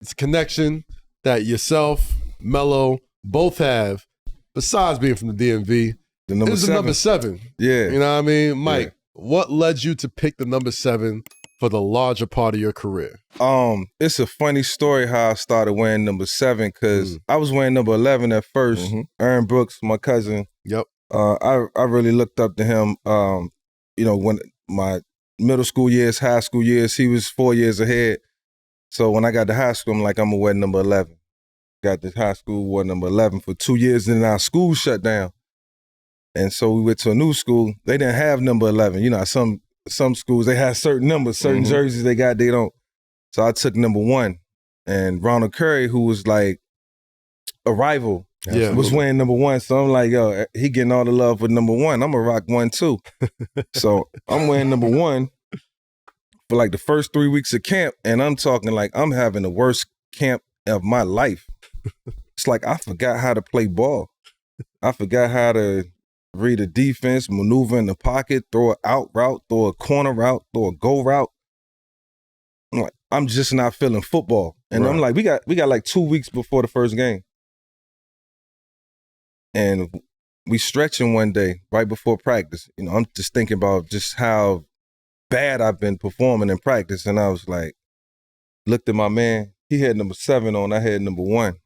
It's a connection that yourself, Melo, both have, besides being from the DMV. The number It's seven. the number 7. Yeah. You know what I mean? Mike, what led you to pick the number 7 for the larger part of your career? It's a funny story how I started wearing number 7 because I was wearing number 11 at first. Aaron Brooks, my cousin. Yep. I really looked up to him. When my middle school years, high school years, he was 4 years ahead. So when I got to high school, I'm like, I'm gonna wear number 11. Got to high school, wore number 11 for 2 years, and then our school shut down. And so we went to a new school. They didn't have number 11. You know, some schools, they had certain numbers, certain jerseys they don't. So I took number 1. And Ronald Curry, who was like a rival, was wearing number 1. So I'm like, yo, he getting all the love with number 1. I'm gonna rock 1 too. So I'm wearing number 1 for like the first 3 weeks of camp. And I'm talking like I'm having the worst camp of my life. It's like I forgot how to play ball. I forgot how to read a defense, maneuver in the pocket, throw an out route, throw a corner route, throw a go route. I'm like, I'm just not feeling football. And I'm like, we got like 2 weeks before the first game. And we stretching one day right before practice. You know, I'm just thinking about just how bad I've been performing in practice. And I was like, looked at my man. He had number 7 on. I had number 1.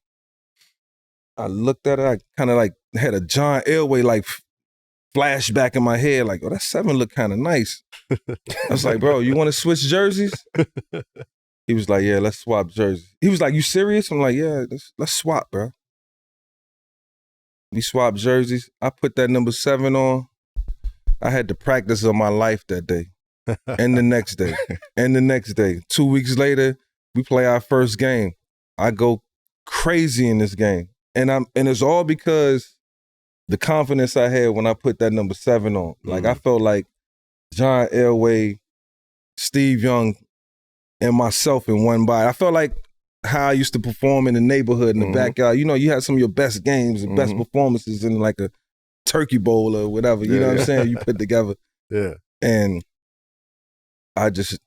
I looked at it. I kind of like had a John Elway like flashback in my head. Like, oh, that 7 looked kind of nice. I was like, bro, you want to switch jerseys? He was like, yeah, let's swap jerseys. He was like, you serious? I'm like, yeah, let's swap, bro. We swapped jerseys. I put that number 7 on. I had the practice of my life that day. And the next day. And the next day. 2 weeks later, we play our first game. I go crazy in this game. And it's all because the confidence I had when I put that number 7 on. Like I felt like John Elway, Steve Young, and myself in one body. I felt like how I used to perform in the neighborhood, in the backyard. You know, you had some of your best games and best performances in like a turkey bowl or whatever. You know what I'm saying? You put together. Yeah. And I just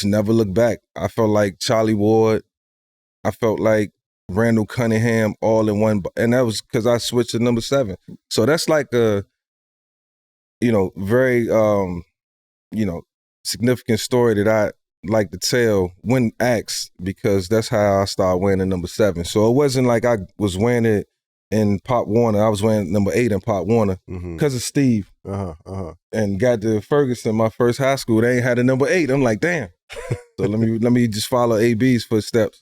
never looked back. I felt like Charlie Ward. I felt like Randall Cunningham all in one. And that was because I switched to number 7. So that's like a, very, significant story that I like to tell when asked, because that's how I started wearing the number 7. So it wasn't like I was wearing it in Pop Warner. I was wearing number 8 in Pop Warner because of Steve. And got to Ferguson, my first high school. They ain't had a number 8. I'm like, damn. So let me just follow AB's footsteps.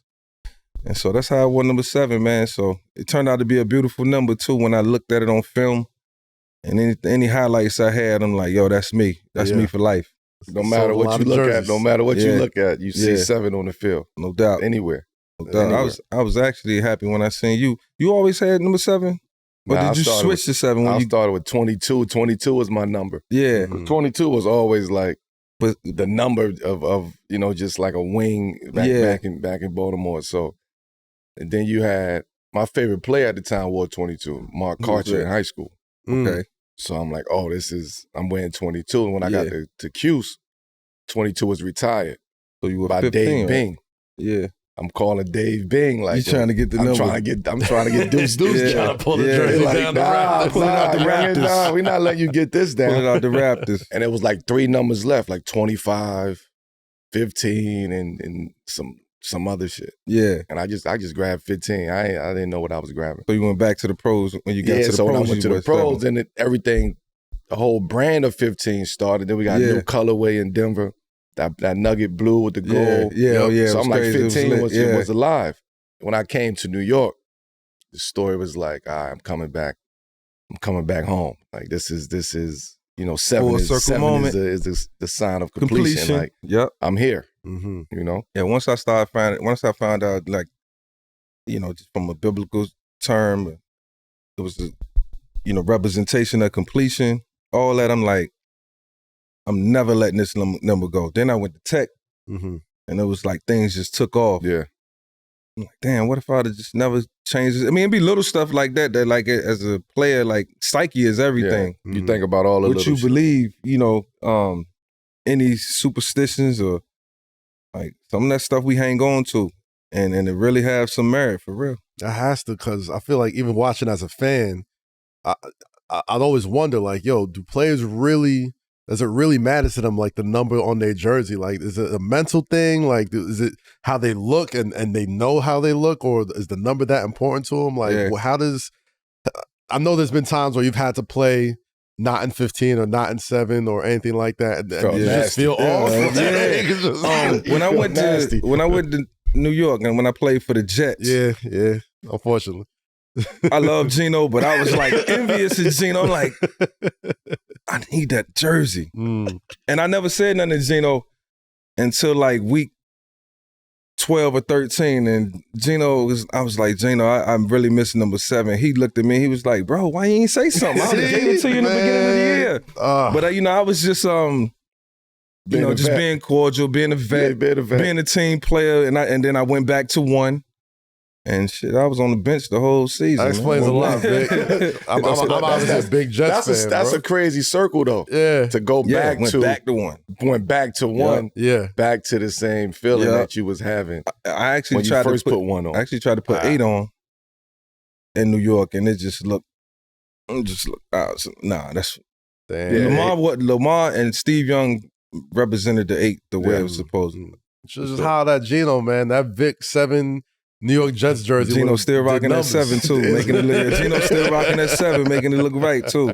And so that's how I wore number 7, man. So it turned out to be a beautiful number too when I looked at it on film. And any highlights I had, I'm like, yo, that's me. That's me for life. No matter what you look at, you see 7 on the field. No doubt. Anywhere. No doubt. I was actually happy when I seen you. You always had number 7? Or did you switch to 7 when I you started with 22. 22 was my number. Yeah. 22 was always like the number of just like a wing back in Baltimore. So, and then you had my favorite player at the time wore 22, Mark Karcher in high school. Okay. So I'm like, oh, I'm wearing 22. And when I got to Cuse, 22 was retired. So you were by 15, Dave right? Bing. Yeah. I'm calling Dave Bing like, you trying to get the number. I'm trying to get Deuce trying to pull the jersey down the Raptors. Pull it out the Raptors. We're not letting you get this down. Pull it out the Raptors. And it was like 3 numbers left, like 25, 15, and some other shit. Yeah. And I just grabbed 15. I didn't know what I was grabbing. So you went back to the pros when you got to the pros. So when I went to the pros, and everything, the whole brand of 15 started. Then we got a new colorway in Denver. That nugget blue with the gold. Yeah. So I'm like, crazy. 15 was alive. When I came to New York, the story was like, all right, I'm coming back. I'm coming back home. Like this is 7 is the sign of completion. Like I'm here. Yeah. Once I found out, like, just from a biblical term, it was representation of completion. All that, I'm like, I'm never letting this number go. Then I went to Tech, and it was like things just took off. Yeah. I'm like, damn, what if I'd have just never changed it? I mean, it'd be little stuff like that like as a player, like psyche is everything. Yeah. You think about all the what little you shit. believe, any superstitions or like some of that stuff we hang on to. and it really have some merit for real. It has to, because I feel like even watching as a fan, I'd always wonder, like, yo, do players really, does it really matter to them, like, the number on their jersey? Like, is it a mental thing? Like, is it how they look and they know how they look, or is the number that important to them? Like, how does, I know there's been times where you've had to play not in 15 or not in 7 or anything like that, and you just feel off. When I went to New York and when I played for the Jets. Yeah, unfortunately. I love Geno, but I was like envious of Geno. I'm like, I need that jersey. And I never said nothing to Geno until like week 12 or 13. And I was like, Geno, I'm really missing number 7. He looked at me, he was like, bro, why you ain't say something? I would have gave it to you in the beginning of the year. But I was just being cordial, being a vet, being a team player, and then I went back to 1. And shit, I was on the bench the whole season. That explains a lot, Vic. I'm obviously a big Jets fan, That's a crazy circle, though. Yeah. To go back went back to 1. Went back to 1. Yeah. Back to the same feeling that you was having. I actually when tried you first to put 1 on. I actually tried to put 8 on in New York, and it just looked. Nah, that's. Damn. Lamar and Steve Young represented the 8 the way it was supposed to. Just how that Geno, man, that Vick 7 New York Jets jersey. Geno still rocking that 7 too, making it look. Geno still rocking that 7, making it look right too.